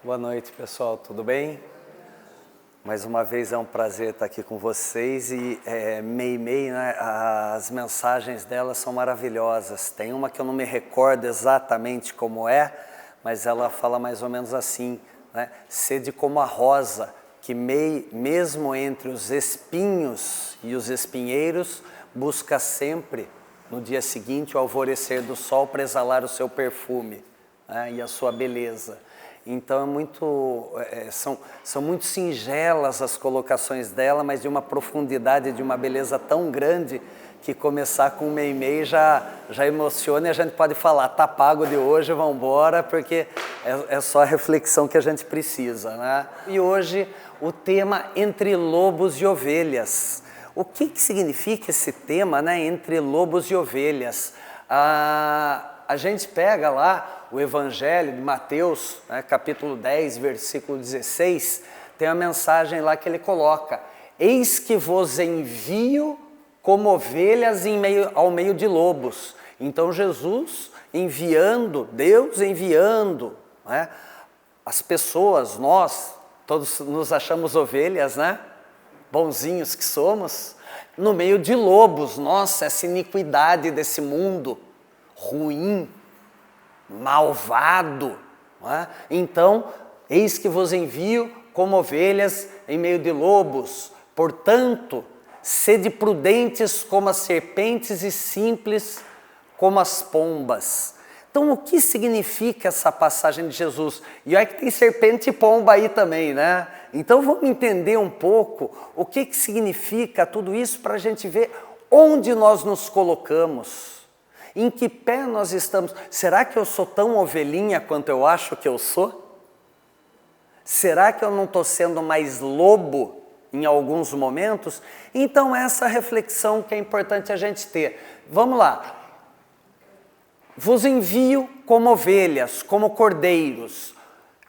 Boa noite, pessoal, tudo bem? Mais uma vez é um prazer estar aqui com vocês e Meimei, né, as mensagens dela são maravilhosas. Tem uma que eu não me recordo exatamente como é, mas ela fala mais ou menos assim, né? Sede como a rosa, que mesmo entre os espinhos e os espinheiros, busca sempre, no dia seguinte, o alvorecer do sol para exalar o seu perfume, né, e a sua beleza. Então são muito singelas as colocações dela, mas de uma profundidade, de uma beleza tão grande, que começar com Meimei já emociona e a gente pode falar, tá pago de hoje, vamos embora, porque é só a reflexão que a gente precisa, né? E hoje o tema Entre Lobos e Ovelhas. O que significa esse tema, né, Entre Lobos e Ovelhas? A gente pega lá o Evangelho de Mateus, né, capítulo 10, versículo 16, tem a mensagem lá que ele coloca: eis que vos envio como ovelhas ao meio de lobos. Então Jesus enviando, Deus enviando, né, as pessoas, nós, todos nos achamos ovelhas, né? Bonzinhos que somos, no meio de lobos. Nossa, essa iniquidade desse mundo ruim, malvado, não é? Então, eis que vos envio como ovelhas em meio de lobos. Portanto, sede prudentes como as serpentes e simples como as pombas. Então, o que significa essa passagem de Jesus? E olha que tem serpente e pomba aí também, né? Então, vamos entender um pouco o que significa tudo isso para a gente ver onde nós nos colocamos. Em que pé nós estamos? Será que eu sou tão ovelhinha quanto eu acho que eu sou? Será que eu não estou sendo mais lobo em alguns momentos? Então essa reflexão que é importante a gente ter. Vamos lá. Vos envio como ovelhas, como cordeiros.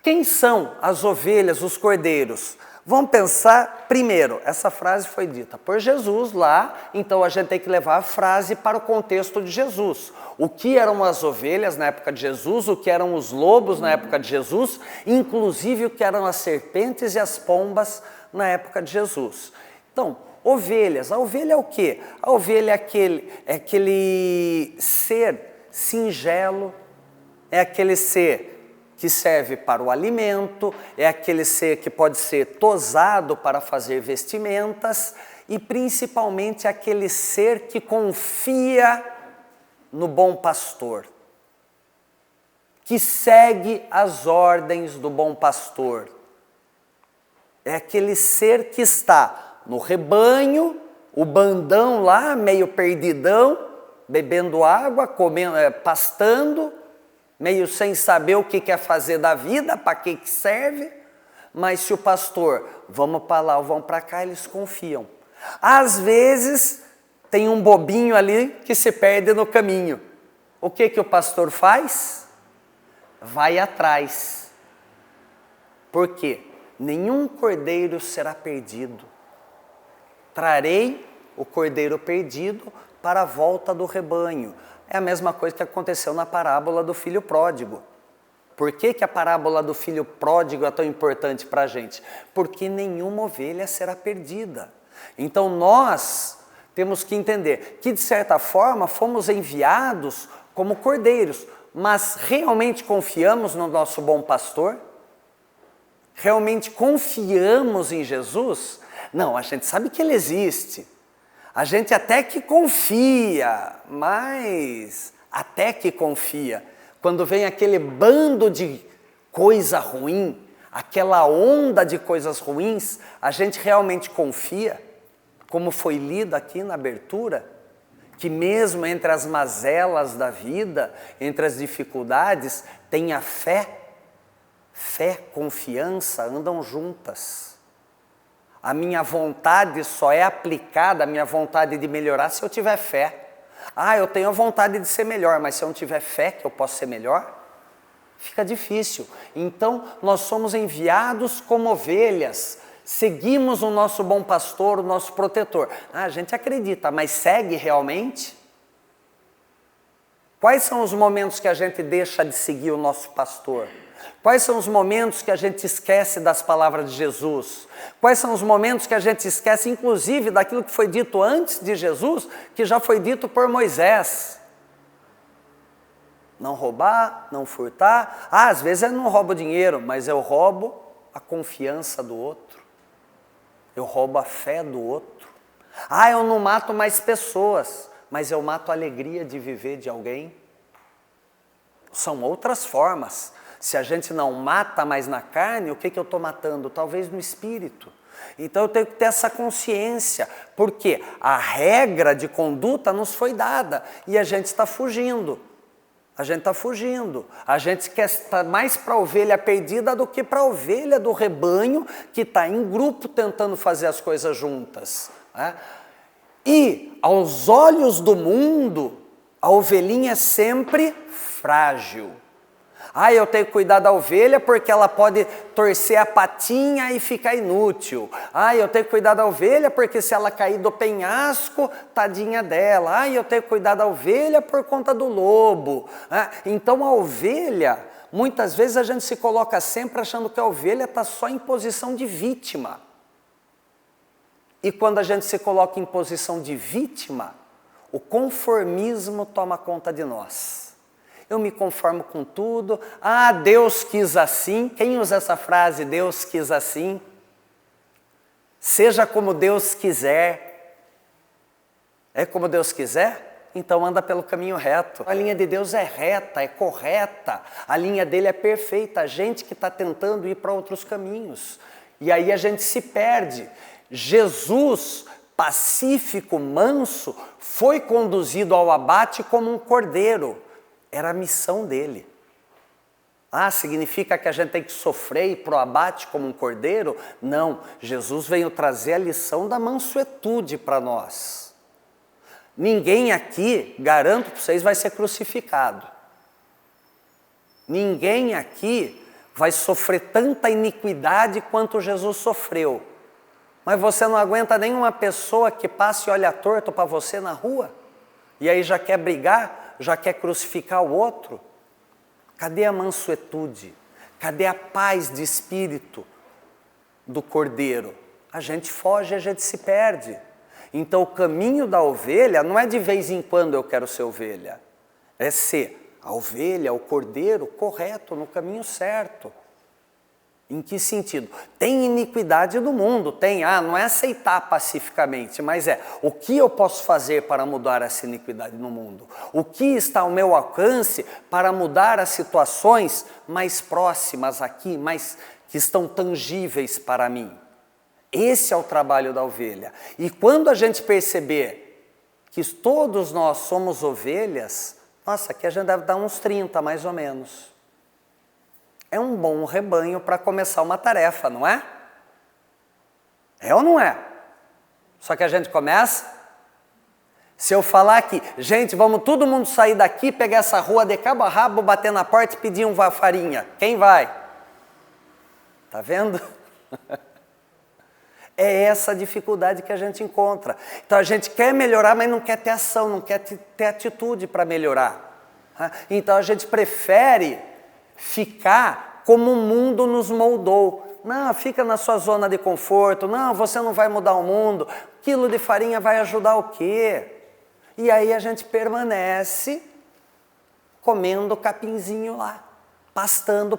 Quem são as ovelhas, os cordeiros? Vamos pensar, primeiro, essa frase foi dita por Jesus lá, então a gente tem que levar a frase para o contexto de Jesus. O que eram as ovelhas na época de Jesus, o que eram os lobos na época de Jesus, inclusive o que eram as serpentes e as pombas na época de Jesus. Então, ovelhas, a ovelha é o quê? A ovelha é aquele ser singelo, é aquele ser que serve para o alimento, é aquele ser que pode ser tosado para fazer vestimentas e principalmente aquele ser que confia no bom pastor, que segue as ordens do bom pastor. É aquele ser que está no rebanho, o bandão lá, meio perdidão, bebendo água, comendo, pastando, meio sem saber o que quer fazer da vida, para que serve, mas se o pastor, vamos para lá ou vamos para cá, eles confiam. Às vezes, tem um bobinho ali que se perde no caminho. O que o pastor faz? Vai atrás. Por quê? Nenhum cordeiro será perdido. Trarei o cordeiro perdido para a volta do rebanho. É a mesma coisa que aconteceu na parábola do filho pródigo. Por que a parábola do filho pródigo é tão importante para a gente? Porque nenhuma ovelha será perdida. Então nós temos que entender que, de certa forma, fomos enviados como cordeiros, mas realmente confiamos no nosso bom pastor? Realmente confiamos em Jesus? Não, a gente sabe que ele existe. A gente até que confia, mas até que confia. Quando vem aquele bando de coisa ruim, aquela onda de coisas ruins, a gente realmente confia, como foi lido aqui na abertura, que mesmo entre as mazelas da vida, entre as dificuldades, tem a fé. Fé, confiança andam juntas. A minha vontade só é aplicada, a minha vontade de melhorar, se eu tiver fé. Eu tenho a vontade de ser melhor, mas se eu não tiver fé que eu posso ser melhor, fica difícil. Então, nós somos enviados como ovelhas, seguimos o nosso bom pastor, o nosso protetor. A gente acredita, mas segue realmente? Quais são os momentos que a gente deixa de seguir o nosso pastor? Quais são os momentos que a gente esquece das palavras de Jesus? Quais são os momentos que a gente esquece, inclusive, daquilo que foi dito antes de Jesus, que já foi dito por Moisés? Não roubar, não furtar. Às vezes eu não roubo dinheiro, mas eu roubo a confiança do outro. Eu roubo a fé do outro. Eu não mato mais pessoas, mas eu mato a alegria de viver de alguém. São outras formas. Se a gente não mata mais na carne, o que eu estou matando? Talvez no espírito. Então eu tenho que ter essa consciência, porque a regra de conduta nos foi dada e a gente está fugindo. A gente está fugindo. A gente quer estar mais para a ovelha perdida do que para a ovelha do rebanho que está em grupo tentando fazer as coisas juntas. Né? E aos olhos do mundo, a ovelhinha é sempre frágil. Eu tenho que cuidar da ovelha porque ela pode torcer a patinha e ficar inútil. Eu tenho que cuidar da ovelha porque se ela cair do penhasco, tadinha dela. Eu tenho que cuidar da ovelha por conta do lobo. Então a ovelha, muitas vezes a gente se coloca sempre achando que a ovelha está só em posição de vítima. E quando a gente se coloca em posição de vítima, o conformismo toma conta de nós. Eu me conformo com tudo. Deus quis assim. Quem usa essa frase, Deus quis assim? Seja como Deus quiser. É como Deus quiser? Então anda pelo caminho reto. A linha de Deus é reta, é correta. A linha dele é perfeita. A gente que está tentando ir para outros caminhos. E aí a gente se perde. Jesus, pacífico, manso, foi conduzido ao abate como um cordeiro. Era a missão dele. Significa que a gente tem que sofrer e ir para o abate como um cordeiro? Não, Jesus veio trazer a lição da mansuetude para nós. Ninguém aqui, garanto para vocês, vai ser crucificado. Ninguém aqui vai sofrer tanta iniquidade quanto Jesus sofreu. Mas você não aguenta nenhuma pessoa que passe e olha torto para você na rua? E aí já quer brigar? Já quer crucificar o outro? Cadê a mansuetude? Cadê a paz de espírito do cordeiro? A gente foge, a gente se perde. Então o caminho da ovelha não é de vez em quando eu quero ser ovelha. É ser a ovelha, o cordeiro, correto, no caminho certo. Em que sentido? Tem iniquidade no mundo, tem, não é aceitar pacificamente, mas o que eu posso fazer para mudar essa iniquidade no mundo? O que está ao meu alcance para mudar as situações mais próximas aqui, que estão tangíveis para mim? Esse é o trabalho da ovelha. E quando a gente perceber que todos nós somos ovelhas, aqui a gente deve dar uns 30 mais ou menos. É um bom rebanho para começar uma tarefa, não é? É ou não é? Só que a gente começa. Se eu falar aqui, gente, vamos todo mundo sair daqui, pegar essa rua de cabo a rabo, bater na porta e pedir uma farinha. Quem vai? Tá vendo? É essa a dificuldade que a gente encontra. Então a gente quer melhorar, mas não quer ter ação, não quer ter atitude para melhorar. Então a gente prefere ficar como o mundo nos moldou. Não, fica na sua zona de conforto. Não, você não vai mudar o mundo. Quilo de farinha vai ajudar o quê? E aí a gente permanece comendo capinzinho lá, pastando,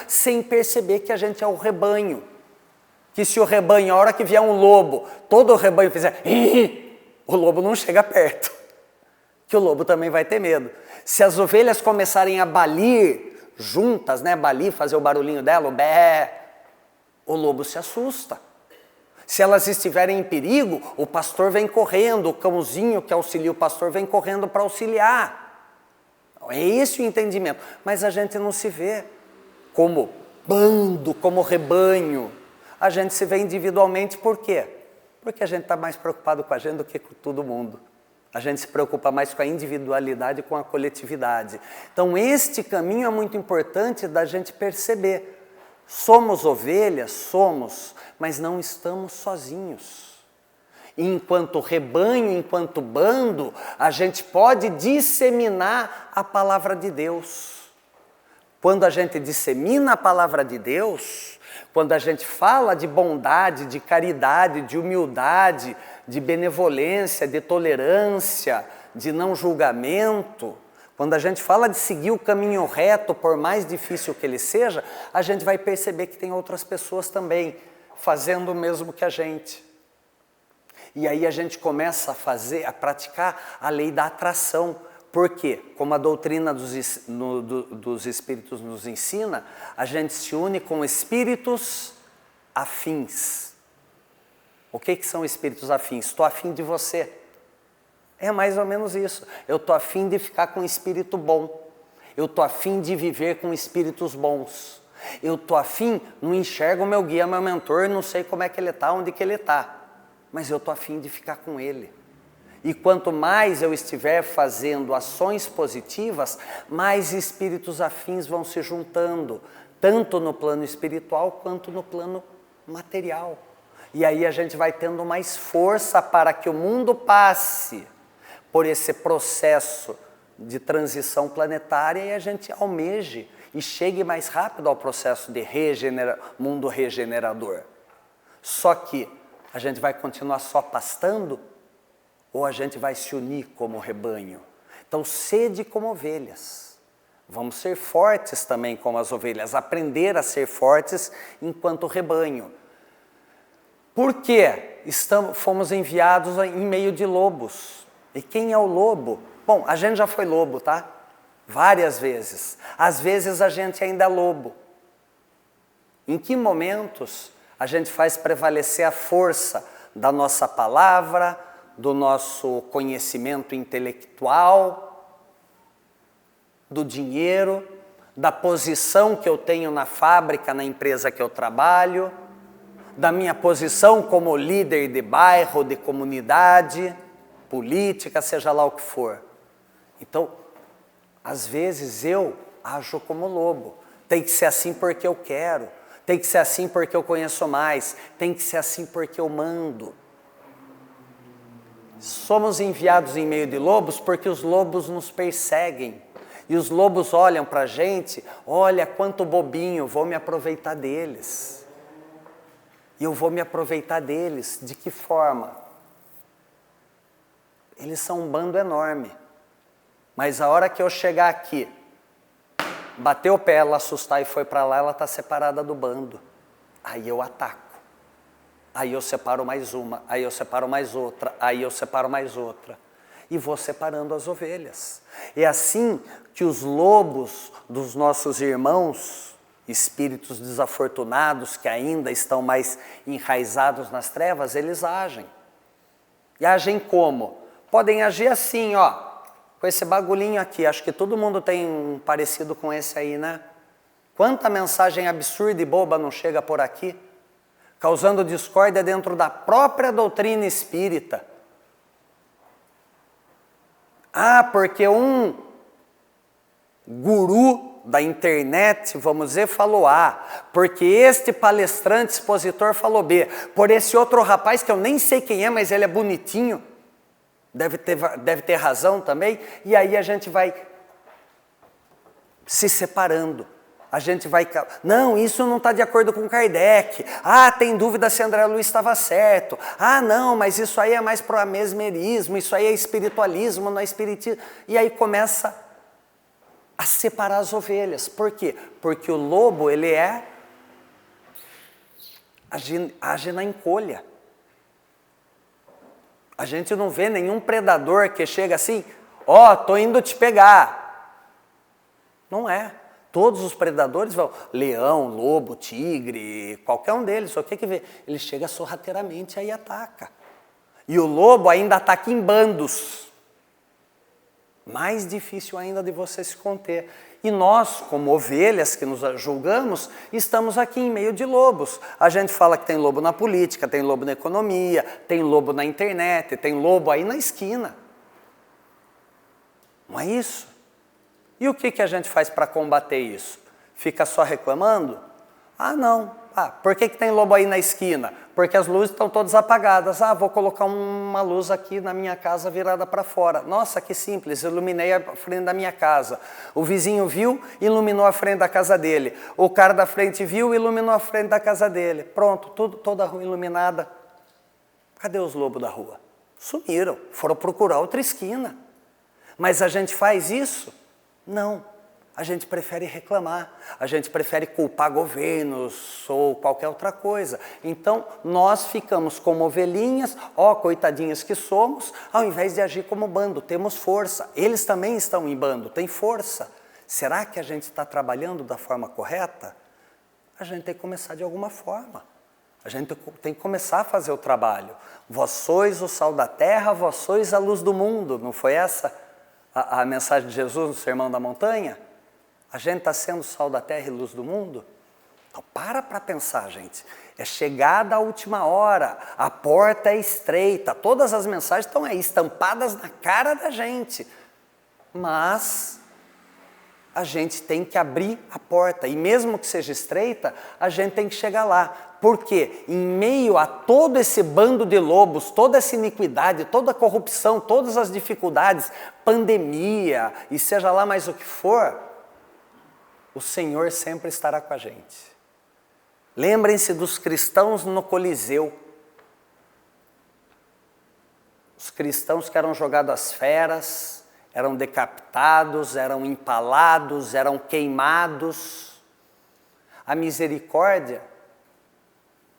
sem perceber que a gente é o rebanho. Que se o rebanho, a hora que vier um lobo, todo o rebanho fizer, o lobo não chega perto. Que o lobo também vai ter medo. Se as ovelhas começarem a balir juntas, balir, fazer o barulhinho dela, o bé, o lobo se assusta. Se elas estiverem em perigo, o pastor vem correndo, o cãozinho que auxilia o pastor vem correndo para auxiliar. É esse o entendimento. Mas a gente não se vê como bando, como rebanho. A gente se vê individualmente por quê? Porque a gente está mais preocupado com a gente do que com todo mundo. A gente se preocupa mais com a individualidade e com a coletividade. Então este caminho é muito importante da gente perceber. Somos ovelhas? Somos, mas não estamos sozinhos. Enquanto rebanho, enquanto bando, a gente pode disseminar a palavra de Deus. Quando a gente dissemina a palavra de Deus, quando a gente fala de bondade, de caridade, de humildade, de benevolência, de tolerância, de não julgamento, quando a gente fala de seguir o caminho reto, por mais difícil que ele seja, a gente vai perceber que tem outras pessoas também fazendo o mesmo que a gente. E aí a gente começa a praticar a lei da atração. Por quê? Como a doutrina dos espíritos nos ensina, a gente se une com espíritos afins. O que são espíritos afins? Estou afim de você. É mais ou menos isso. Eu estou afim de ficar com um espírito bom. Eu estou afim de viver com espíritos bons. Eu estou afim, não enxergo o meu guia, meu mentor, não sei como é que ele está, onde que ele está. Mas eu estou afim de ficar com ele. E quanto mais eu estiver fazendo ações positivas, mais espíritos afins vão se juntando, tanto no plano espiritual quanto no plano material. E aí a gente vai tendo mais força para que o mundo passe por esse processo de transição planetária e a gente almeje e chegue mais rápido ao processo de mundo regenerador. Só que a gente vai continuar só pastando ou a gente vai se unir como rebanho? Então, sede como ovelhas. Vamos ser fortes também como as ovelhas, aprender a ser fortes enquanto rebanho. Por quê? Fomos enviados em meio de lobos. E quem é o lobo? Bom, a gente já foi lobo, tá? Várias vezes. Às vezes a gente ainda é lobo. Em que momentos a gente faz prevalecer a força da nossa palavra, do nosso conhecimento intelectual, do dinheiro, da posição que eu tenho na fábrica, na empresa que eu trabalho, da minha posição como líder de bairro, de comunidade, política, seja lá o que for. Então, às vezes eu ajo como lobo. Tem que ser assim porque eu quero. Tem que ser assim porque eu conheço mais. Tem que ser assim porque eu mando. Somos enviados em meio de lobos porque os lobos nos perseguem. E os lobos olham para a gente, olha quanto bobinho, vou me aproveitar deles. E eu vou me aproveitar deles. De que forma? Eles são um bando enorme. Mas a hora que eu chegar aqui, bater o pé, ela assustar e foi para lá, ela está separada do bando. Aí eu ataco. Aí eu separo mais uma, aí eu separo mais outra, aí eu separo mais outra. E vou separando as ovelhas. É assim que os lobos dos nossos irmãos, espíritos desafortunados que ainda estão mais enraizados nas trevas, eles agem. E agem como? Podem agir assim, ó, com esse bagulhinho aqui. Acho que todo mundo tem um parecido com esse aí, né? Quanta mensagem absurda e boba não chega por aqui, causando discórdia dentro da própria doutrina espírita. Ah, porque um guru da internet, vamos dizer, falou A, porque este palestrante expositor falou B, por esse outro rapaz que eu nem sei quem é, mas ele é bonitinho, deve ter razão também, e aí a gente vai se separando. A gente vai... Não, isso não está de acordo com Kardec. Ah, tem dúvida se André Luiz estava certo. Ah, não, mas isso aí é mais para mesmerismo, isso aí é espiritualismo, não é espiritismo. E aí começa a separar as ovelhas. Por quê? Porque o lobo, ele age na encolha. A gente não vê nenhum predador que chega assim, ó, tô indo te pegar. Não é. Todos os predadores vão, leão, lobo, tigre, qualquer um deles, o que vê? Ele chega sorrateiramente e ataca. E o lobo ainda ataca em bandos. Mais difícil ainda de você se conter. E nós, como ovelhas que nos julgamos, estamos aqui em meio de lobos. A gente fala que tem lobo na política, tem lobo na economia, tem lobo na internet, tem lobo aí na esquina. Não é isso? E o que a gente faz para combater isso? Fica só reclamando? Ah, não. Ah, por que tem lobo aí na esquina? Porque as luzes estão todas apagadas. Ah, vou colocar uma luz aqui na minha casa virada para fora. Nossa, que simples, iluminei a frente da minha casa. O vizinho viu, iluminou a frente da casa dele. O cara da frente viu, iluminou a frente da casa dele. Pronto, toda a rua iluminada. Cadê os lobos da rua? Sumiram, foram procurar outra esquina. Mas a gente faz isso? Não. A gente prefere reclamar, a gente prefere culpar governos ou qualquer outra coisa. Então, nós ficamos como ovelhinhas, coitadinhas que somos, ao invés de agir como bando, temos força. Eles também estão em bando, têm força. Será que a gente está trabalhando da forma correta? A gente tem que começar de alguma forma. A gente tem que começar a fazer o trabalho. Vós sois o sal da terra, vós sois a luz do mundo. Não foi essa a mensagem de Jesus no Sermão da Montanha? A gente está sendo sal da terra e luz do mundo? Então para pensar, gente. É chegada a última hora, a porta é estreita, todas as mensagens estão aí estampadas na cara da gente. Mas a gente tem que abrir a porta, e mesmo que seja estreita, a gente tem que chegar lá. Porque em meio a todo esse bando de lobos, toda essa iniquidade, toda a corrupção, todas as dificuldades, pandemia e seja lá mais o que for, o Senhor sempre estará com a gente. Lembrem-se dos cristãos no Coliseu. Os cristãos que eram jogados às feras, eram decapitados, eram empalados, eram queimados. A misericórdia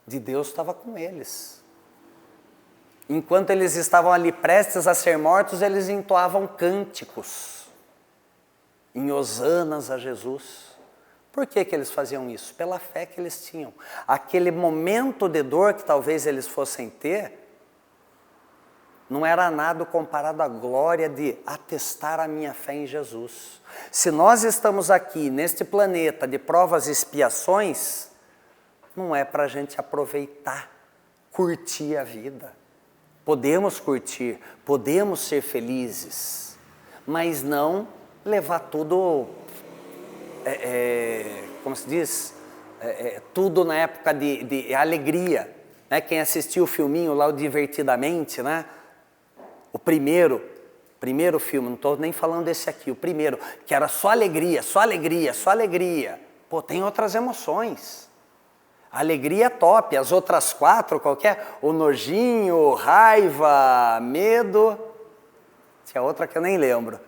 de Deus estava com eles. Enquanto eles estavam ali prestes a ser mortos, eles entoavam cânticos em hosanas a Jesus. Por que eles faziam isso? Pela fé que eles tinham. Aquele momento de dor que talvez eles fossem ter, não era nada comparado à glória de atestar a minha fé em Jesus. Se nós estamos aqui neste planeta de provas e expiações, não é para a gente aproveitar, curtir a vida. Podemos curtir, podemos ser felizes, mas não levar tudo, como se diz, tudo na época de alegria. Né? Quem assistiu o filminho lá, o Divertidamente, né? O primeiro filme, não estou nem falando desse aqui, o primeiro, que era só alegria, só alegria, só alegria. Pô, tem outras emoções. A alegria é top, as outras 4, qualquer, o nojinho, raiva, medo, tinha outra que eu nem lembro.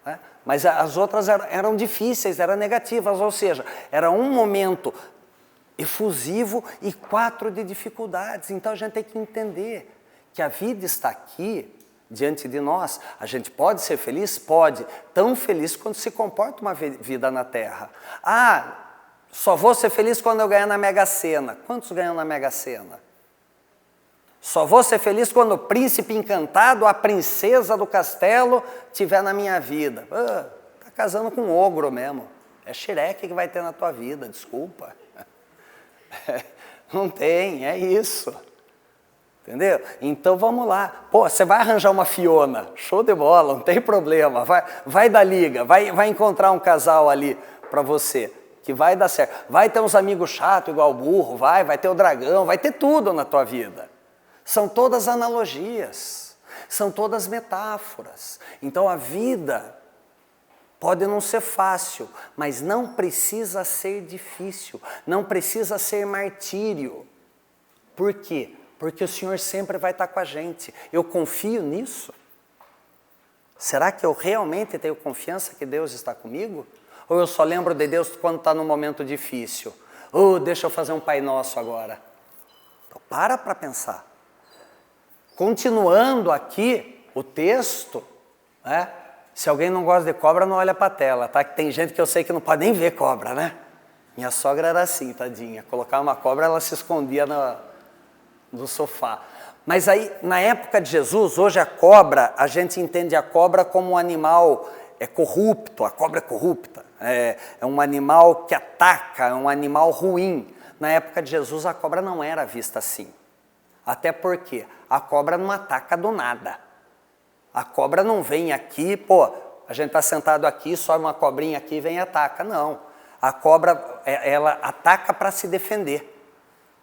Né? Mas as outras eram difíceis, eram negativas, ou seja, era um momento efusivo e 4 de dificuldades. Então a gente tem que entender que a vida está aqui, diante de nós. A gente pode ser feliz? Pode. Tão feliz quando se comporta uma vida na Terra. Ah, só vou ser feliz quando eu ganhar na Mega Sena. Quantos ganham na Mega Sena? Só vou ser feliz quando o príncipe encantado, a princesa do castelo, estiver na minha vida. Tá casando com um ogro mesmo. É Shrek que vai ter na tua vida, desculpa. Não tem, é isso. Entendeu? Então vamos lá. Pô, você vai arranjar uma Fiona, show de bola, não tem problema. Vai dar liga, vai encontrar um casal ali para você, que vai dar certo. Vai ter uns amigos chatos igual o burro, vai ter o dragão, vai ter tudo na tua vida. São todas analogias, são todas metáforas. Então a vida pode não ser fácil, mas não precisa ser difícil, não precisa ser martírio. Por quê? Porque o Senhor sempre vai estar com a gente. Eu confio nisso? Será que eu realmente tenho confiança que Deus está comigo? Ou eu só lembro de Deus quando está num momento difícil? Deixa eu fazer um Pai Nosso agora. Então, para pensar. Continuando aqui o texto, né? Se alguém não gosta de cobra, não olha para a tela, tá? Que tem gente que eu sei que não pode nem ver cobra, né? Minha sogra era assim, tadinha. Colocava uma cobra, ela se escondia no sofá. Mas aí, na época de Jesus, hoje a cobra, a gente entende a cobra como um animal corrupto, a cobra é corrupta, é um animal que ataca, é um animal ruim. Na época de Jesus, a cobra não era vista assim. Até porque a cobra não ataca do nada. A cobra não vem aqui, a gente está sentado aqui, sobe uma cobrinha aqui e vem e ataca. Não. A cobra, ela ataca para se defender.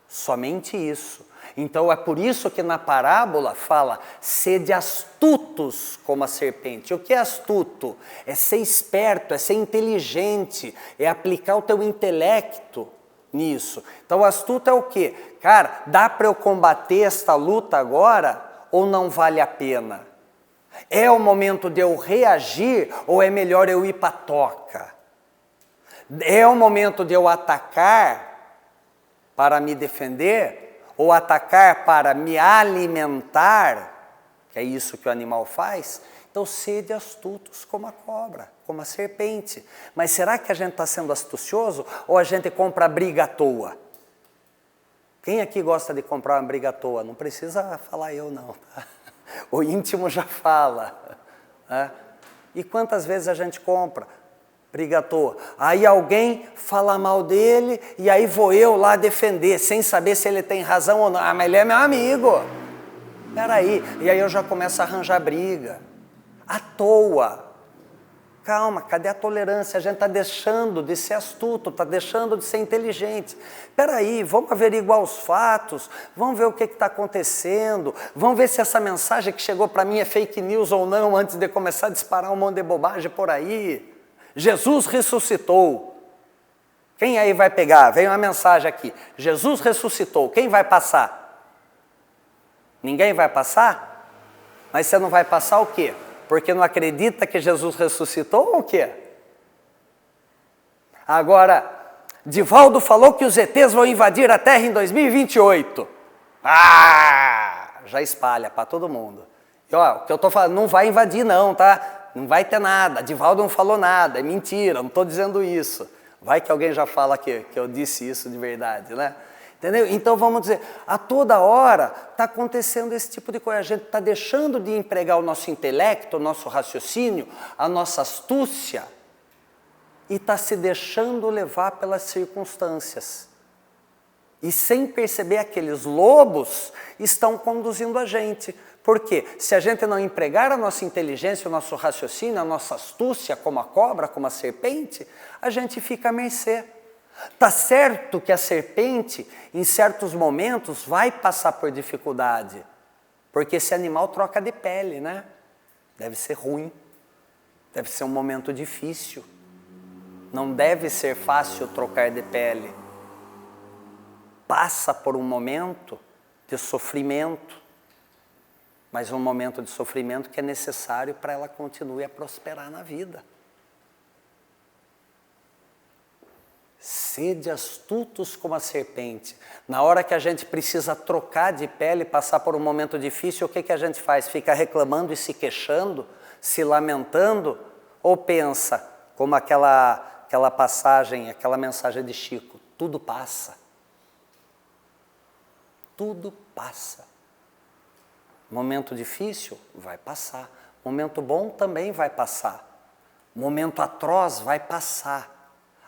Somente isso. Então é por isso que na parábola fala, sede astutos como a serpente. O que é astuto? É ser esperto, é ser inteligente, é aplicar o teu intelecto nisso. Então astuto é o quê? Cara, dá para eu combater esta luta agora ou não vale a pena? É o momento de eu reagir ou é melhor eu ir para a toca? É o momento de eu atacar para me defender ou atacar para me alimentar, que é isso que o animal faz? Então sede astutos como a cobra, como a serpente. Mas será que a gente está sendo astucioso ou a gente compra briga à toa? Quem aqui gosta de comprar uma briga à toa? Não precisa falar eu não, tá? O íntimo já fala. Né? E quantas vezes a gente compra briga à toa? Aí alguém fala mal dele e aí vou eu lá defender, sem saber se ele tem razão ou não. Ah, mas ele é meu amigo. Peraí. E aí eu já começo a arranjar briga. À toa. Calma, cadê a tolerância? A gente está deixando de ser astuto, está deixando de ser inteligente. Peraí, vamos averiguar os fatos, vamos ver o que está acontecendo, vamos ver se essa mensagem que chegou para mim é fake news ou não, antes de começar a disparar um monte de bobagem por aí. Jesus ressuscitou. Quem aí vai pegar? Veio uma mensagem aqui. Jesus ressuscitou. Quem vai passar? Ninguém vai passar? Mas você não vai passar o quê? Porque não acredita que Jesus ressuscitou ou o quê? Agora, Divaldo falou que os ETs vão invadir a Terra em 2028. Ah! Já espalha para todo mundo. E ó, o que eu estou falando, não vai invadir não, tá? Não vai ter nada. Divaldo não falou nada, é mentira, não estou dizendo isso. Vai que alguém já fala que eu disse isso de verdade, né? Entendeu? Então vamos dizer, a toda hora está acontecendo esse tipo de coisa. A gente está deixando de empregar o nosso intelecto, o nosso raciocínio, a nossa astúcia e está se deixando levar pelas circunstâncias. E sem perceber, aqueles lobos estão conduzindo a gente. Por quê? Se a gente não empregar a nossa inteligência, o nosso raciocínio, a nossa astúcia, como a cobra, como a serpente, a gente fica à mercê. Tá certo que a serpente, em certos momentos, vai passar por dificuldade, porque esse animal troca de pele, né? Deve ser ruim, deve ser um momento difícil, não deve ser fácil trocar de pele. Passa por um momento de sofrimento, mas um momento de sofrimento que é necessário para ela continue a prosperar na vida. Sede astutos como a serpente. Na hora que a gente precisa trocar de pele, passar por um momento difícil, o que a gente faz? Fica reclamando e se queixando, se lamentando? Ou pensa, como aquela passagem, aquela mensagem de Chico, tudo passa. Tudo passa. Momento difícil vai passar. Momento bom também vai passar. Momento atroz vai passar.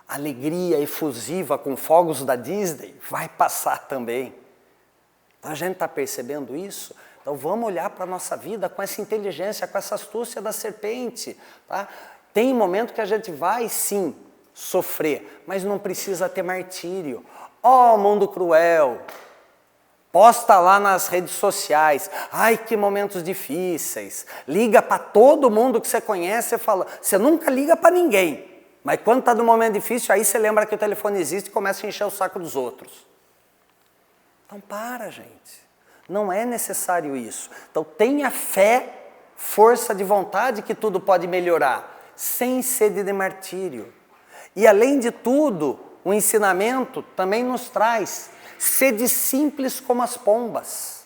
Alegria efusiva com fogos da Disney vai passar também. Então a gente está percebendo isso? Então vamos olhar para a nossa vida com essa inteligência, com essa astúcia da serpente. Tá? Tem momento que a gente vai sim sofrer, mas não precisa ter martírio. Ó, mundo cruel! Posta lá nas redes sociais, ai que momentos difíceis, liga para todo mundo que você conhece e fala, você nunca liga para ninguém. Mas quando está num momento difícil, aí você lembra que o telefone existe e começa a encher o saco dos outros. Então para, gente. Não é necessário isso. Então tenha fé, força de vontade que tudo pode melhorar, sem sede de martírio. E além de tudo, o ensinamento também nos traz, sede simples como as pombas.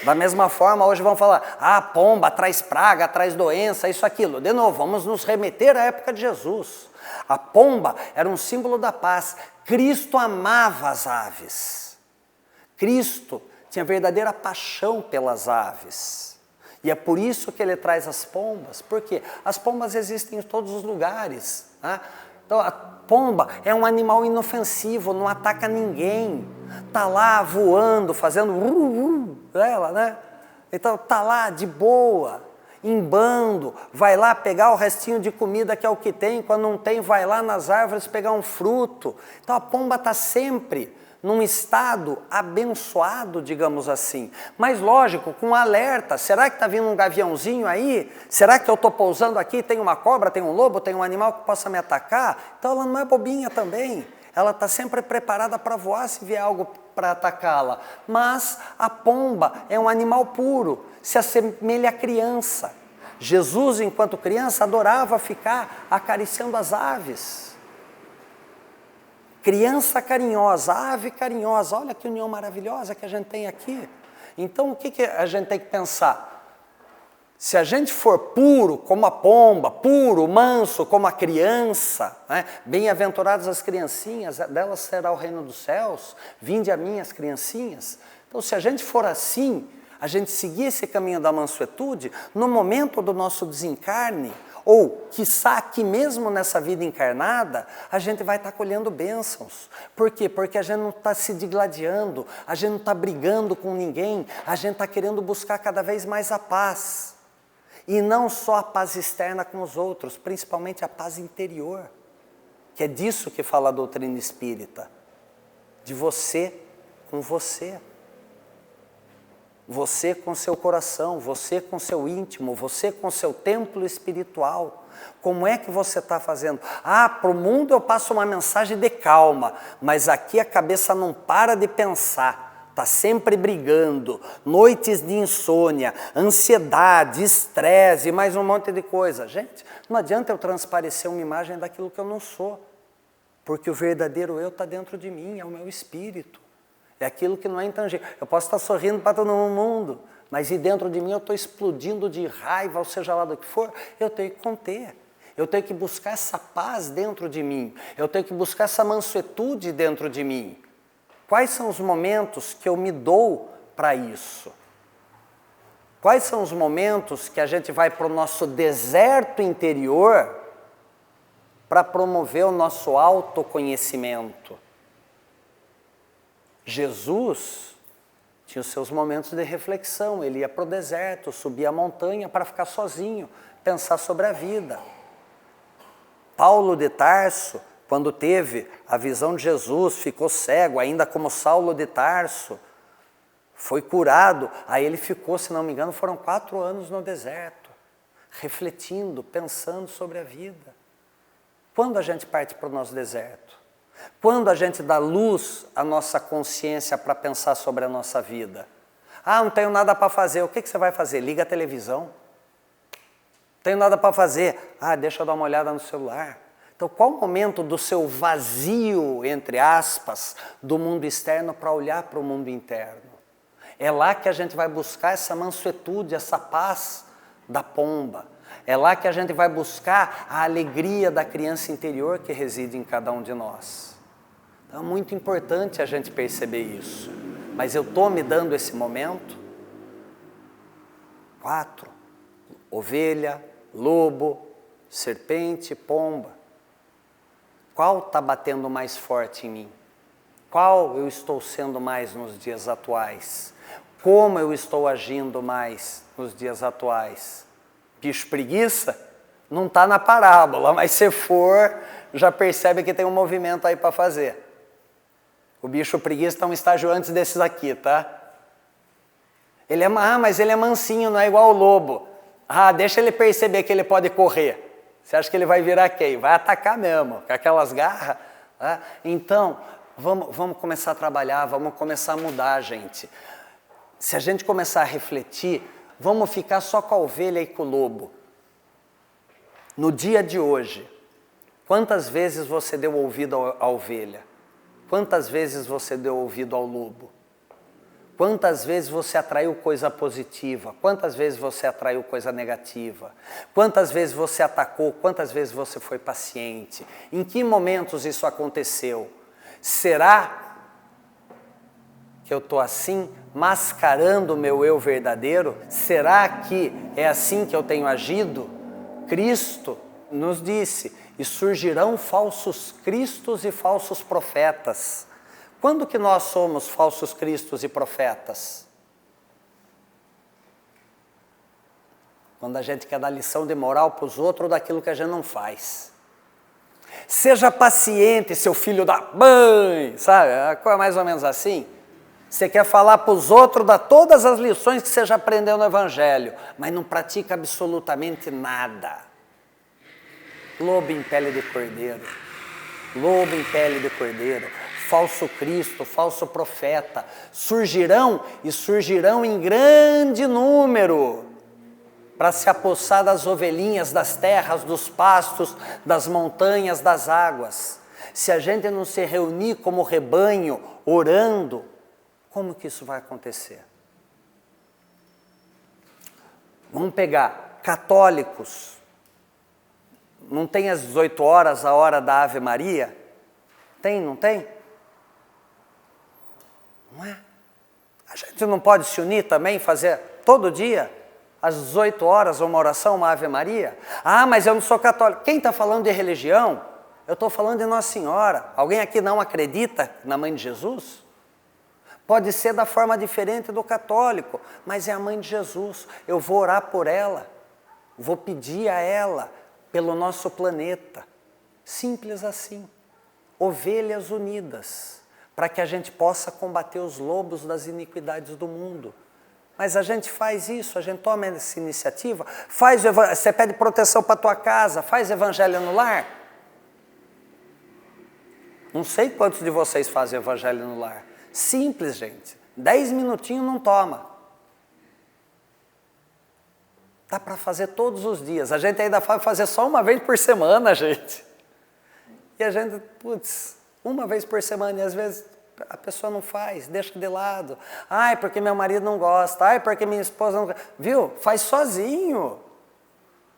Da mesma forma, hoje vão falar, a pomba traz praga, traz doença, isso, aquilo. De novo, vamos nos remeter à época de Jesus. A pomba era um símbolo da paz. Cristo amava as aves. Cristo tinha verdadeira paixão pelas aves. E é por isso que ele traz as pombas. Por quê? As pombas existem em todos os lugares. Né? Então, a pomba é um animal inofensivo, não ataca ninguém. Está lá voando, fazendo ela, né? Então, está lá de boa. em bando, vai lá pegar o restinho de comida que é o que tem, quando não tem, vai lá nas árvores pegar um fruto. Então a pomba está sempre num estado abençoado, digamos assim. Mas lógico, com alerta, será que está vindo um gaviãozinho aí? Será que eu estou pousando aqui, tem uma cobra, tem um lobo, tem um animal que possa me atacar? Então ela não é bobinha também. Ela está sempre preparada para voar se vier algo para atacá-la. Mas a pomba é um animal puro, se assemelha à criança. Jesus, enquanto criança, adorava ficar acariciando as aves. Criança carinhosa, ave carinhosa, olha que união maravilhosa que a gente tem aqui. Então o que a gente tem que pensar? Se a gente for puro como a pomba, puro, manso como a criança, né? Bem-aventuradas as criancinhas, delas será o reino dos céus, vinde a mim as criancinhas. Então se a gente for assim, a gente seguir esse caminho da mansuetude, no momento do nosso desencarne, ou, quiçá, aqui mesmo nessa vida encarnada, a gente vai estar colhendo bênçãos. Por quê? Porque a gente não está se digladiando, a gente não está brigando com ninguém, a gente está querendo buscar cada vez mais a paz. E não só a paz externa com os outros, principalmente a paz interior, que é disso que fala a doutrina espírita, de você com você. Você com seu coração, você com seu íntimo, você com seu templo espiritual. Como é que você está fazendo? Ah, para o mundo eu passo uma mensagem de calma, mas aqui a cabeça não para de pensar, está sempre brigando, noites de insônia, ansiedade, estresse e mais um monte de coisa. Gente, não adianta eu transparecer uma imagem daquilo que eu não sou, porque o verdadeiro eu está dentro de mim, é o meu espírito. É aquilo que não é intangível. Eu posso estar sorrindo para todo mundo, mas e dentro de mim eu estou explodindo de raiva, ou seja lá do que for, eu tenho que conter. Eu tenho que buscar essa paz dentro de mim. Eu tenho que buscar essa mansuetude dentro de mim. Quais são os momentos que eu me dou para isso? Quais são os momentos que a gente vai para o nosso deserto interior para promover o nosso autoconhecimento? Jesus tinha os seus momentos de reflexão, ele ia para o deserto, subia a montanha para ficar sozinho, pensar sobre a vida. Paulo de Tarso, quando teve a visão de Jesus, ficou cego, ainda como Saulo de Tarso, foi curado, aí ele ficou, se não me engano, foram 4 anos no deserto, refletindo, pensando sobre a vida. Quando a gente parte para o nosso deserto? Quando a gente dá luz à nossa consciência para pensar sobre a nossa vida? Ah, não tenho nada para fazer. O que você vai fazer? Liga a televisão. Não tenho nada para fazer. Ah, deixa eu dar uma olhada no celular. Então, qual o momento do seu vazio, entre aspas, do mundo externo para olhar para o mundo interno? É lá que a gente vai buscar essa mansuetude, essa paz da pomba. É lá que a gente vai buscar a alegria da criança interior que reside em cada um de nós. Então é muito importante a gente perceber isso. Mas eu estou me dando esse momento? 4. Ovelha, lobo, serpente, pomba. Qual está batendo mais forte em mim? Qual eu estou sendo mais nos dias atuais? Como eu estou agindo mais nos dias atuais? Bicho preguiça? Não está na parábola, mas se for, já percebe que tem um movimento aí para fazer. O bicho preguiça está um estágio antes desses aqui, tá? Ele é, mas ele é mansinho, não é igual o lobo. Ah, deixa ele perceber que ele pode correr. Você acha que ele vai virar quem? Vai atacar mesmo, com aquelas garras. Tá? Então, vamos começar a trabalhar, vamos começar a mudar, gente. Se a gente começar a refletir, vamos ficar só com a ovelha e com o lobo. No dia de hoje, quantas vezes você deu ouvido à ovelha? Quantas vezes você deu ouvido ao lobo? Quantas vezes você atraiu coisa positiva? Quantas vezes você atraiu coisa negativa? Quantas vezes você atacou? Quantas vezes você foi paciente? Em que momentos isso aconteceu? Será que eu estou assim, mascarando o meu eu verdadeiro? Será que é assim que eu tenho agido? Cristo nos disse, e surgirão falsos cristos e falsos profetas. Quando que nós somos falsos cristos e profetas? quando a gente quer dar lição de moral para os outros ou daquilo que a gente não faz. Seja paciente, seu filho da mãe, sabe? A coisa mais ou menos assim. Você quer falar para os outros, dá todas as lições que você já aprendeu no Evangelho, mas não pratica absolutamente nada. Lobo em pele de cordeiro. Lobo em pele de cordeiro. Falso Cristo, falso profeta. Surgirão e surgirão em grande número para se apossar das ovelhinhas, das terras, dos pastos, das montanhas, das águas. Se a gente não se reunir como rebanho, orando, como que isso vai acontecer? Vamos pegar católicos. Não tem às 18 horas a hora da Ave Maria? Tem, não tem? Não é? A gente não pode se unir também, fazer todo dia, às 18 horas, uma oração, uma Ave Maria? Ah, mas eu não sou católico. Quem está falando de religião? Eu estou falando de Nossa Senhora. Alguém aqui não acredita na Mãe de Jesus? Pode ser da forma diferente do católico, mas é a Mãe de Jesus. Eu vou orar por ela, vou pedir a ela pelo nosso planeta. Simples assim. Ovelhas unidas, para que a gente possa combater os lobos das iniquidades do mundo. Mas a gente faz isso, a gente toma essa iniciativa, você pede proteção para a tua casa, faz evangelho no lar. Não sei quantos de vocês fazem evangelho no lar. Simples, gente. 10 minutinhos não toma. Dá para fazer todos os dias. A gente ainda vai fazer só uma vez por semana, gente. E a gente, uma vez por semana, e às vezes a pessoa não faz, deixa de lado. Ai, porque meu marido não gosta. Ai, porque minha esposa não gosta. Viu? Faz sozinho.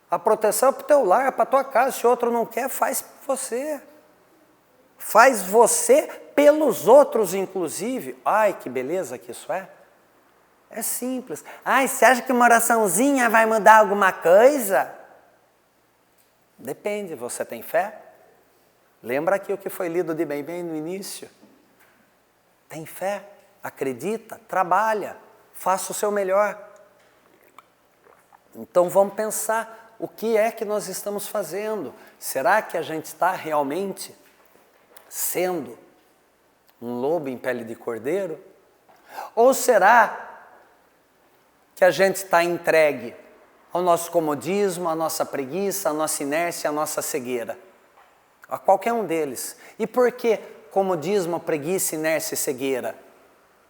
A proteção é para o teu lar, é para a tua casa. Se o outro não quer, faz você. Faz você pelos outros, inclusive. Ai, que beleza que isso é. É simples. Ai, você acha que uma oraçãozinha vai mudar alguma coisa? Depende, você tem fé? Lembra aqui o que foi lido de bem no início? Tem fé, acredita, trabalha, faça o seu melhor. Então vamos pensar, o que é que nós estamos fazendo? Será que a gente está realmente sendo um lobo em pele de cordeiro? Ou será que a gente está entregue ao nosso comodismo, à nossa preguiça, à nossa inércia, à nossa cegueira? A qualquer um deles. E por que comodismo, preguiça, inércia e cegueira?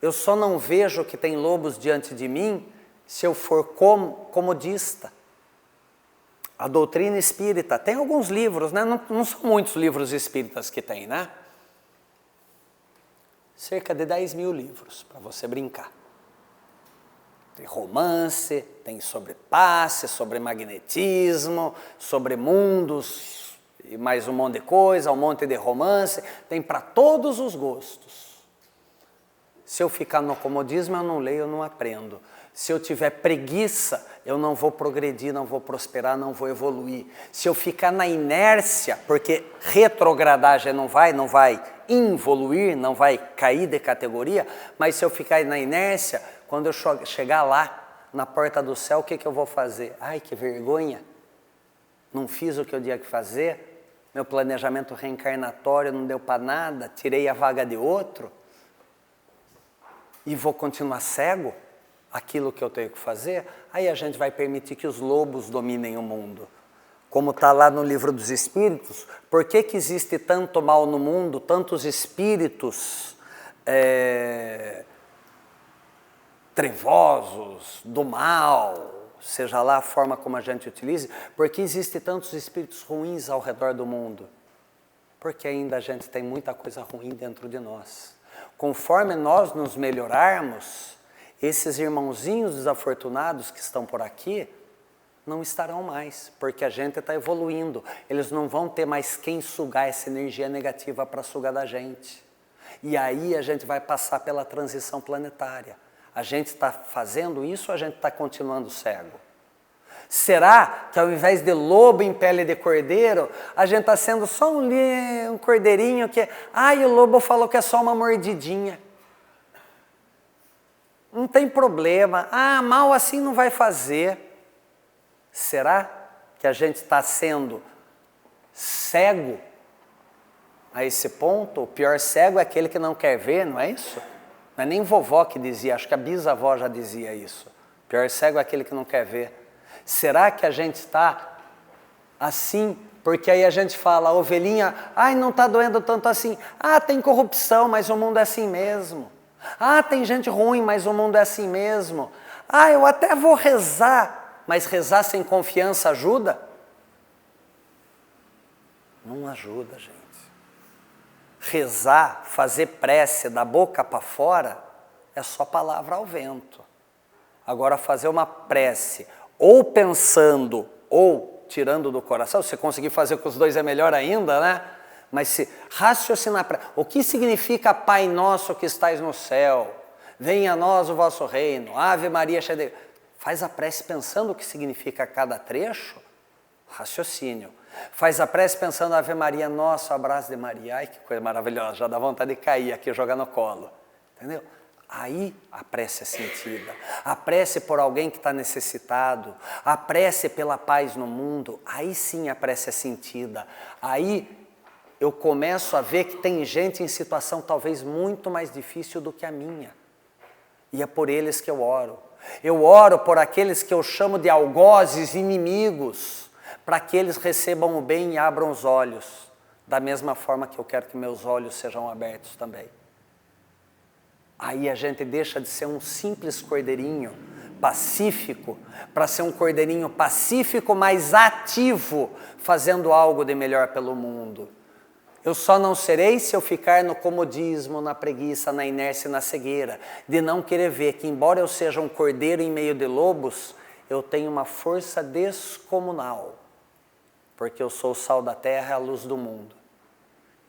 Eu só não vejo que tem lobos diante de mim se eu for comodista. A doutrina espírita, tem alguns livros, né? Não são muitos livros espíritas que tem, né? Cerca de 10 mil livros, para você brincar. Tem romance, tem sobre passe, sobre magnetismo, sobre mundos, e mais um monte de coisa, um monte de romance, tem para todos os gostos. Se eu ficar no comodismo, eu não leio, eu não aprendo. Se eu tiver preguiça, eu não vou progredir, não vou prosperar, não vou evoluir. Se eu ficar na inércia, porque retrogradagem não vai evoluir, não vai cair de categoria, mas se eu ficar na inércia, quando eu chegar lá, na porta do céu, o que eu vou fazer? Ai, que vergonha! Não fiz o que eu tinha que fazer, meu planejamento reencarnatório não deu para nada, tirei a vaga de outro, e vou continuar cego aquilo que eu tenho que fazer, aí a gente vai permitir que os lobos dominem o mundo. Como está lá no livro dos Espíritos, por que existe tanto mal no mundo, tantos espíritos trevosos, do mal, seja lá a forma como a gente utilize, porque existem tantos espíritos ruins ao redor do mundo? Porque ainda a gente tem muita coisa ruim dentro de nós. Conforme nós nos melhorarmos, esses irmãozinhos desafortunados que estão por aqui não estarão mais, porque a gente está evoluindo. Eles não vão ter mais quem sugar essa energia negativa para sugar da gente. E aí a gente vai passar pela transição planetária. A gente está fazendo isso ou a gente está continuando cego? Será que ao invés de lobo em pele de cordeiro, a gente está sendo só um cordeirinho que... Ai, o lobo falou que é só uma mordidinha. Não tem problema. Ah, mal assim não vai fazer. Será que a gente está sendo cego a esse ponto? O pior cego é aquele que não quer ver, não é isso? Não é nem vovó que dizia, acho que a bisavó já dizia isso. O pior cego é aquele que não quer ver. Será que a gente está assim? Porque aí a gente fala, a ovelhinha, ai, não está doendo tanto assim. Ah, tem corrupção, mas o mundo é assim mesmo. Ah, tem gente ruim, mas o mundo é assim mesmo. Ah, eu até vou rezar, mas rezar sem confiança ajuda? Não ajuda, gente. Rezar, fazer prece da boca para fora, é só palavra ao vento. Agora, fazer uma prece, ou pensando, ou tirando do coração, se conseguir fazer com os dois é melhor ainda, né? Mas se raciocinar, o que significa Pai Nosso que estais no céu? Venha a nós o vosso reino, Ave Maria cheia de... Faz a prece pensando o que significa cada trecho, raciocínio. Faz a prece pensando Ave Maria, nosso abraço de Maria. Ai, que coisa maravilhosa, já dá vontade de cair aqui e jogar no colo. Entendeu? Aí a prece é sentida. A prece por alguém que está necessitado. A prece pela paz no mundo. Aí sim a prece é sentida. Aí eu começo a ver que tem gente em situação talvez muito mais difícil do que a minha. E é por eles que eu oro. Eu oro por aqueles que eu chamo de algozes inimigos, para que eles recebam o bem e abram os olhos, da mesma forma que eu quero que meus olhos sejam abertos também. Aí a gente deixa de ser um simples cordeirinho pacífico, para ser um cordeirinho pacífico, mas ativo, fazendo algo de melhor pelo mundo. Eu só não serei se eu ficar no comodismo, na preguiça, na inércia e na cegueira, de não querer ver que, embora eu seja um cordeiro em meio de lobos, eu tenho uma força descomunal, porque eu sou o sal da terra e a luz do mundo.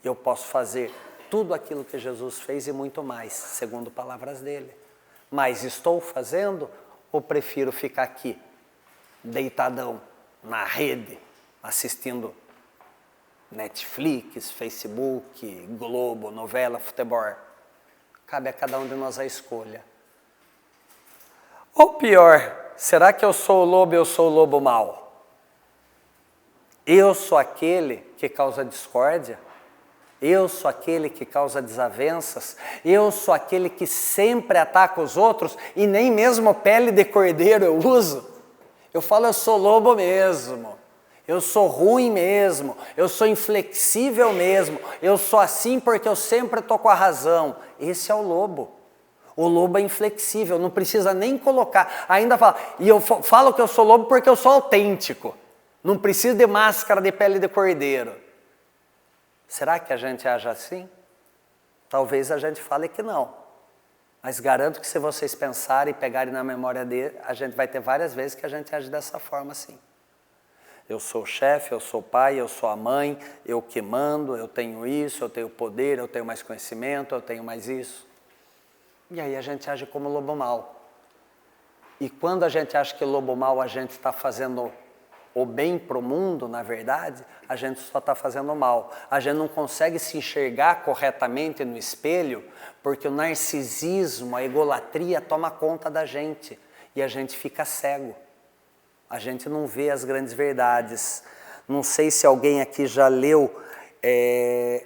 Eu posso fazer tudo aquilo que Jesus fez e muito mais, segundo palavras dele. Mas estou fazendo ou prefiro ficar aqui, deitadão, na rede, assistindo Netflix, Facebook, Globo, novela, futebol? Cabe a cada um de nós a escolha. Ou pior, será que eu sou o lobo e eu sou o lobo mau? Eu sou aquele que causa discórdia? Eu sou aquele que causa desavenças? Eu sou aquele que sempre ataca os outros e nem mesmo pele de cordeiro eu uso? Eu falo, eu sou lobo mesmo. Eu sou ruim mesmo, eu sou inflexível mesmo, eu sou assim porque eu sempre estou com a razão. Esse é o lobo. O lobo é inflexível, não precisa nem colocar. Ainda fala, e eu falo que eu sou lobo porque eu sou autêntico. Não preciso de máscara de pele de cordeiro. Será que a gente age assim? Talvez a gente fale que não. Mas garanto que se vocês pensarem e pegarem na memória dele, a gente vai ter várias vezes que a gente age dessa forma assim. Eu sou o chefe, eu sou o pai, eu sou a mãe, eu que mando, eu tenho isso, eu tenho poder, eu tenho mais conhecimento, eu tenho mais isso. E aí a gente age como lobo mau. E quando a gente acha que lobo mau a gente está fazendo o bem para o mundo, na verdade, a gente só está fazendo mal. A gente não consegue se enxergar corretamente no espelho, porque o narcisismo, a egolatria toma conta da gente e a gente fica cego. A gente não vê as grandes verdades. Não sei se alguém aqui já leu,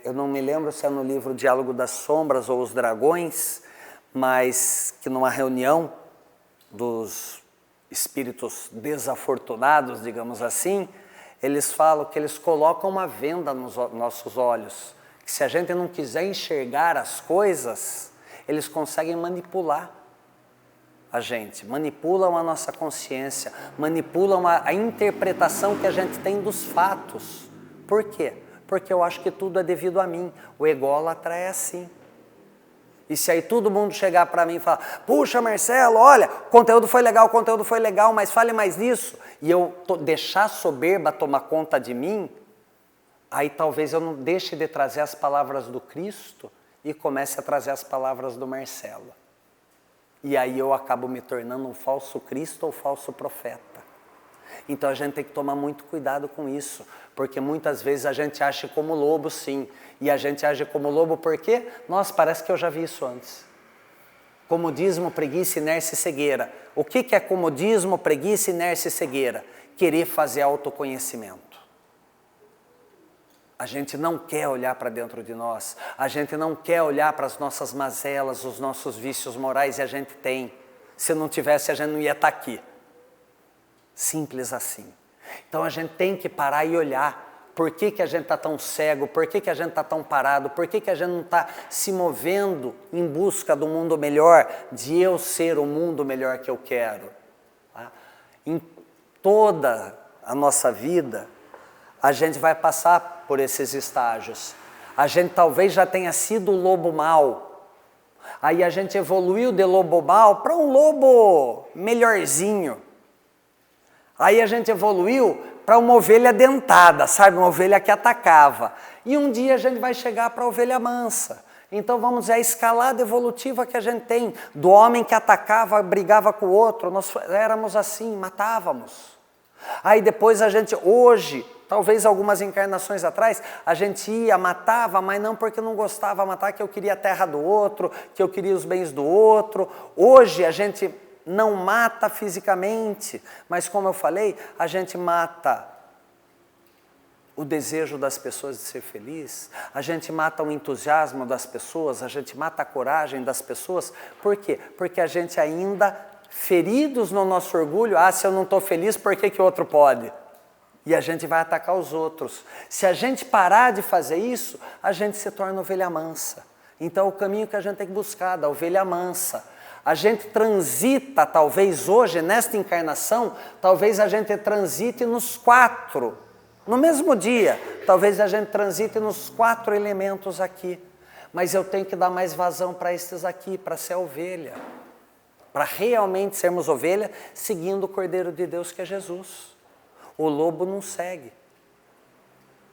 eu não me lembro se é no livro Diálogo das Sombras ou Os Dragões, mas que numa reunião dos espíritos desafortunados, digamos assim, eles falam que eles colocam uma venda nos nossos olhos, que se a gente não quiser enxergar as coisas, eles conseguem manipular a gente, manipulam a nossa consciência, manipulam a interpretação que a gente tem dos fatos. Por quê? Porque eu acho que tudo é devido a mim. O ególatra é assim. E se aí todo mundo chegar para mim e falar, puxa Marcelo, olha, o conteúdo foi legal, mas fale mais disso, e eu deixar a soberba tomar conta de mim, aí talvez eu não deixe de trazer as palavras do Cristo e comece a trazer as palavras do Marcelo. E aí eu acabo me tornando um falso Cristo ou falso profeta. Então a gente tem que tomar muito cuidado com isso, porque muitas vezes a gente age como lobo, sim. E a gente age como lobo porque, nossa, parece que eu já vi isso antes. Comodismo, preguiça, inércia e cegueira. O que é comodismo, preguiça, inércia e cegueira? Querer fazer autoconhecimento. A gente não quer olhar para dentro de nós, a gente não quer olhar para as nossas mazelas, os nossos vícios morais, e a gente tem. Se não tivesse, a gente não ia estar aqui. Simples assim. Então a gente tem que parar e olhar. Por que a gente está tão cego? Por que a gente está tão parado? Por que a gente não está se movendo em busca do mundo melhor, de eu ser o mundo melhor que eu quero? Tá? Em toda a nossa vida, a gente vai passar por esses estágios. A gente talvez já tenha sido o lobo mau. Aí a gente evoluiu de lobo mau para um lobo melhorzinho. Aí a gente evoluiu para uma ovelha dentada, sabe? Uma ovelha que atacava. E um dia a gente vai chegar para a ovelha mansa. Então vamos ver a escalada evolutiva que a gente tem. Do homem que atacava, brigava com o outro. Nós éramos assim, matávamos. Aí depois a gente, hoje, talvez algumas encarnações atrás, a gente ia, matava, mas não porque não gostava de matar, que eu queria a terra do outro, que eu queria os bens do outro. Hoje a gente não mata fisicamente, mas como eu falei, a gente mata o desejo das pessoas de ser feliz, a gente mata o entusiasmo das pessoas, a gente mata a coragem das pessoas. Por quê? Porque a gente ainda, feridos no nosso orgulho, se eu não estou feliz, por que o outro pode? E a gente vai atacar os outros. Se a gente parar de fazer isso, a gente se torna ovelha mansa. Então é o caminho que a gente tem que buscar, da ovelha mansa. A gente transita, talvez hoje, nesta encarnação, talvez a gente transite nos 4, no mesmo dia, talvez a gente transite nos 4 elementos aqui. Mas eu tenho que dar mais vazão para estes aqui, para ser ovelha. Para realmente sermos ovelha, seguindo o Cordeiro de Deus que é Jesus. O lobo não segue.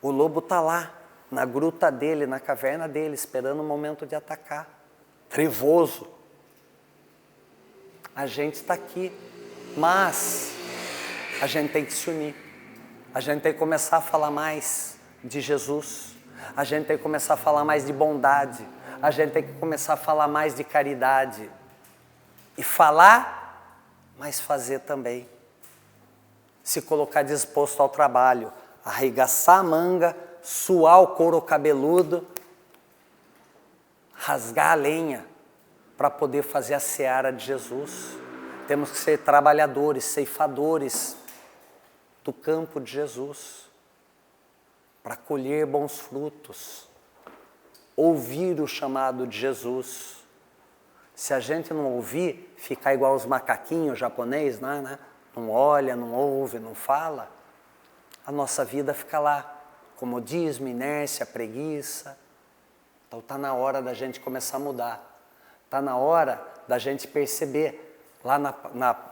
O lobo está lá, na gruta dele, na caverna dele, esperando o momento de atacar. Trevoso. A gente está aqui, mas a gente tem que se unir. A gente tem que começar a falar mais de Jesus. A gente tem que começar a falar mais de bondade. A gente tem que começar a falar mais de caridade. E falar, mas fazer também. Se colocar disposto ao trabalho, arregaçar a manga, suar o couro cabeludo, rasgar a lenha, para poder fazer a seara de Jesus. Temos que ser trabalhadores, ceifadores do campo de Jesus, para colher bons frutos, ouvir o chamado de Jesus. Se a gente não ouvir, ficar igual os macaquinhos japoneses, né? Não olha, não ouve, não fala, a nossa vida fica lá, comodismo, inércia, preguiça. Então está na hora da gente começar a mudar. Está na hora da gente perceber, lá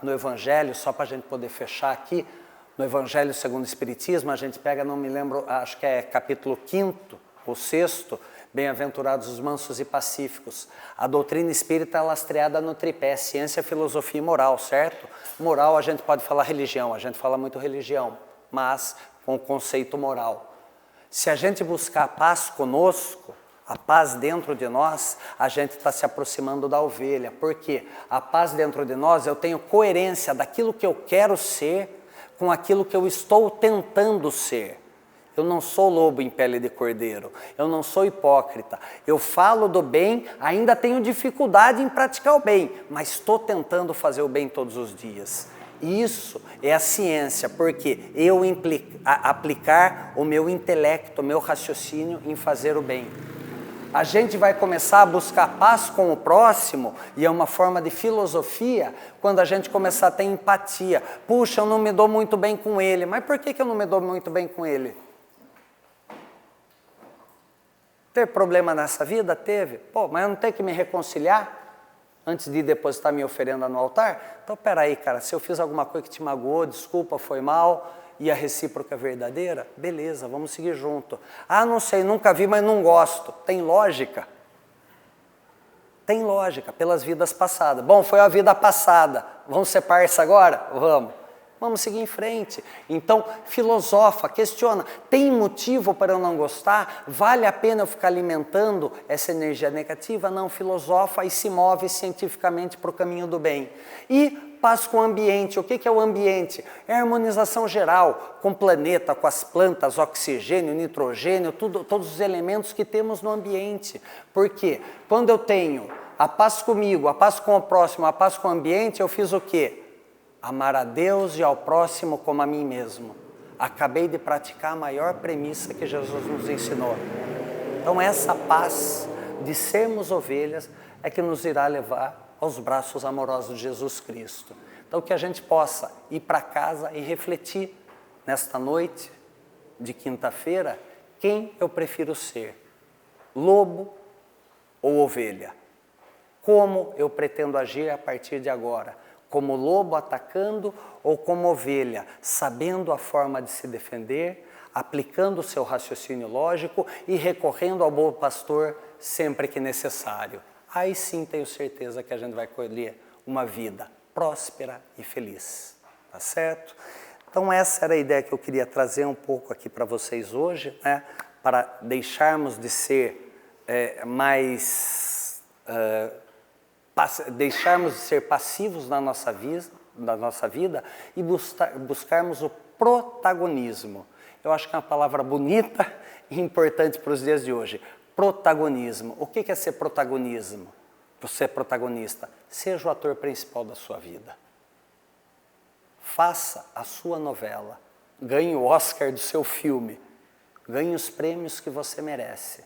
no Evangelho, só para a gente poder fechar aqui, no Evangelho segundo o Espiritismo, a gente pega, não me lembro, acho que é capítulo 5º ou 6º, Bem-aventurados os mansos e pacíficos. A doutrina espírita é lastreada no tripé, ciência, filosofia e moral, certo? Moral, a gente pode falar religião, a gente fala muito religião, mas com o conceito moral. Se a gente buscar a paz conosco, a paz dentro de nós, a gente está se aproximando da ovelha. Por quê? A paz dentro de nós, eu tenho coerência daquilo que eu quero ser com aquilo que eu estou tentando ser. Eu não sou lobo em pele de cordeiro, eu não sou hipócrita. Eu falo do bem, ainda tenho dificuldade em praticar o bem, mas estou tentando fazer o bem todos os dias. Isso é a ciência, porque eu aplicar o meu intelecto, o meu raciocínio em fazer o bem. A gente vai começar a buscar paz com o próximo, e é uma forma de filosofia, quando a gente começar a ter empatia. Puxa, eu não me dou muito bem com ele, mas por que eu não me dou muito bem com ele? Teve problema nessa vida? Teve. Pô, mas eu não tenho que me reconciliar antes de depositar minha oferenda no altar? Então, peraí, cara, se eu fiz alguma coisa que te magoou, desculpa, foi mal, e a recíproca é verdadeira, beleza, vamos seguir junto. Não sei, nunca vi, mas não gosto. Tem lógica? Tem lógica, pelas vidas passadas. Bom, foi a vida passada, vamos ser parça agora? Vamos. vamos seguir em frente. Então, filosofa, questiona, tem motivo para eu não gostar? Vale a pena eu ficar alimentando essa energia negativa? Não, filosofa e se move cientificamente para o caminho do bem. E paz com o ambiente. O que é o ambiente? É a harmonização geral, com o planeta, com as plantas, oxigênio, nitrogênio, todos os elementos que temos no ambiente. Por quê? Quando eu tenho a paz comigo, a paz com o próximo, a paz com o ambiente, eu fiz o quê? Amar a Deus e ao próximo como a mim mesmo. Acabei de praticar a maior premissa que Jesus nos ensinou. Então essa paz de sermos ovelhas é que nos irá levar aos braços amorosos de Jesus Cristo. Então que a gente possa ir para casa e refletir nesta noite de quinta-feira, quem eu prefiro ser, lobo ou ovelha? Como eu pretendo agir a partir de agora? Como lobo atacando ou como ovelha, sabendo a forma de se defender, aplicando o seu raciocínio lógico e recorrendo ao bom pastor sempre que necessário. Aí sim tenho certeza que a gente vai colher uma vida próspera e feliz, tá certo? Então essa era a ideia que eu queria trazer um pouco aqui para vocês hoje, né? Para deixarmos de ser deixarmos de ser passivos na nossa vida e buscarmos o protagonismo. Eu acho que é uma palavra bonita e importante para os dias de hoje. Protagonismo. O que é ser protagonismo? Você é protagonista. Seja o ator principal da sua vida. Faça a sua novela. Ganhe o Oscar do seu filme. Ganhe os prêmios que você merece.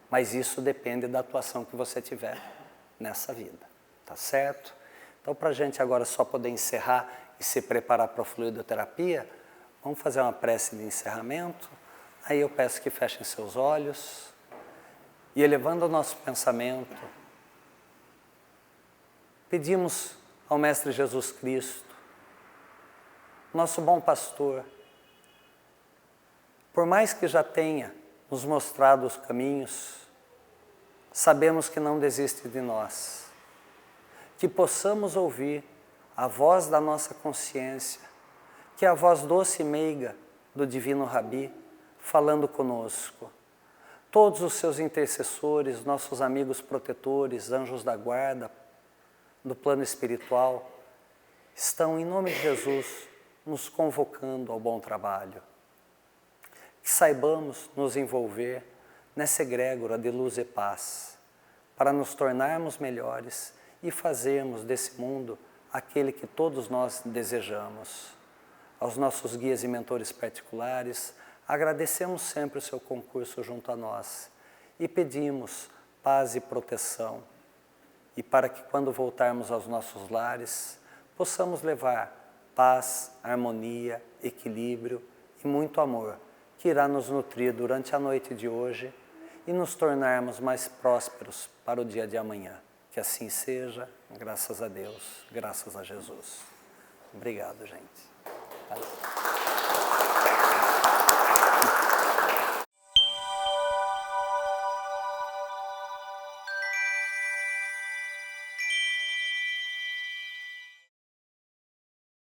Mas isso depende da atuação que você tiver nessa vida. Tá certo? Então, para a gente agora só poder encerrar e se preparar para a fluidoterapia, vamos fazer uma prece de encerramento. Aí eu peço que fechem seus olhos e, elevando o nosso pensamento, pedimos ao Mestre Jesus Cristo, nosso bom pastor, por mais que já tenha nos mostrado os caminhos, sabemos que não desiste de nós, que possamos ouvir a voz da nossa consciência, que é a voz doce e meiga do Divino Rabi, falando conosco. Todos os seus intercessores, nossos amigos protetores, anjos da guarda, do plano espiritual, estão, em nome de Jesus, nos convocando ao bom trabalho. Que saibamos nos envolver nessa egrégora de luz e paz, para nos tornarmos melhores e fazermos desse mundo aquele que todos nós desejamos. Aos nossos guias e mentores particulares, agradecemos sempre o seu concurso junto a nós e pedimos paz e proteção, e para que quando voltarmos aos nossos lares, possamos levar paz, harmonia, equilíbrio e muito amor, que irá nos nutrir durante a noite de hoje e nos tornarmos mais prósperos para o dia de amanhã. Que assim seja, graças a Deus, graças a Jesus. Obrigado, gente. Valeu.